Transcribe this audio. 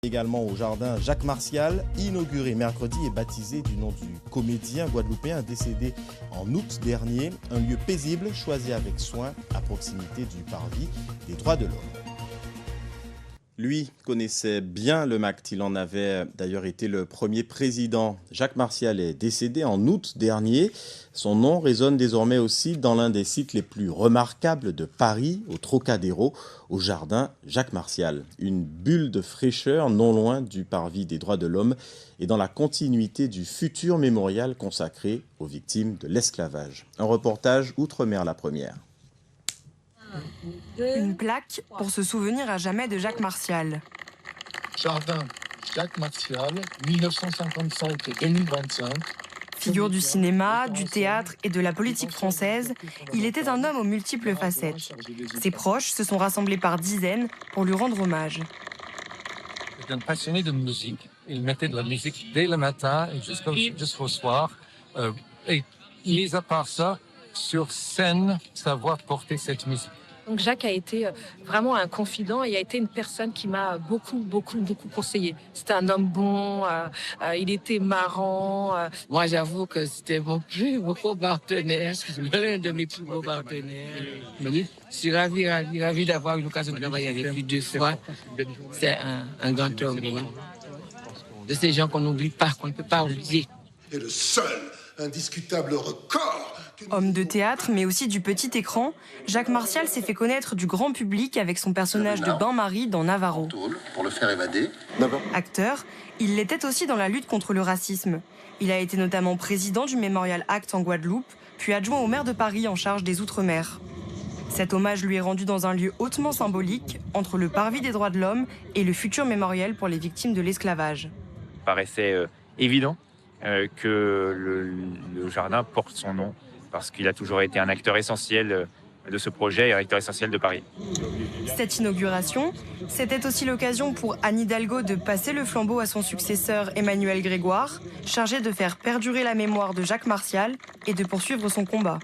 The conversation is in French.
Également au jardin Jacques Martial, inauguré mercredi et baptisé du nom du comédien guadeloupéen décédé en août dernier. Un lieu paisible choisi avec soin à proximité du parvis des droits de l'homme. Lui connaissait bien le MACT, il en avait d'ailleurs été le premier président. Jacques Martial est décédé en août dernier. Son nom résonne désormais aussi dans l'un des sites les plus remarquables de Paris, au Trocadéro, au jardin Jacques Martial. Une bulle de fraîcheur non loin du parvis des droits de l'homme et dans la continuité du futur mémorial consacré aux victimes de l'esclavage. Un reportage Outre-mer la première. Une plaque pour se souvenir à jamais de Jacques Martial. Jardin Jacques Martial, 1955-2025. Figure du cinéma, du théâtre et de la politique française, il était un homme aux multiples facettes. Ses proches se sont rassemblés par dizaines pour lui rendre hommage. C'est un passionné de musique. Il mettait de la musique dès le matin et jusqu'au soir. Et mis à part ça, sur scène, savoir porter cette musique. Donc Jacques a été vraiment un confident et a été une personne qui m'a beaucoup conseillé. C'était un homme bon, il était marrant. Moi, j'avoue que c'était mon plus beau partenaire, l'un de mes plus beaux partenaires. Je suis ravi d'avoir eu l'occasion de travailler avec lui 2 fois. C'est un grand homme. De ces gens qu'on n'oublie pas, qu'on ne peut pas oublier. C'est le seul indiscutable record. Homme de théâtre, mais aussi du petit écran, Jacques Martial s'est fait connaître du grand public avec son personnage de Bain-Marie dans Navarro. Pour le faire évader. Acteur, il l'était aussi dans la lutte contre le racisme. Il a été notamment président du Mémorial ACT en Guadeloupe, puis adjoint au maire de Paris en charge des Outre-mer. Cet hommage lui est rendu dans un lieu hautement symbolique, entre le parvis des droits de l'homme et le futur mémorial pour les victimes de l'esclavage. Il paraissait évident que le jardin porte son nom, parce qu'il a toujours été un acteur essentiel de ce projet et un acteur essentiel de Paris. Cette inauguration, c'était aussi l'occasion pour Anne Hidalgo de passer le flambeau à son successeur Emmanuel Grégoire, chargé de faire perdurer la mémoire de Jacques Martial et de poursuivre son combat.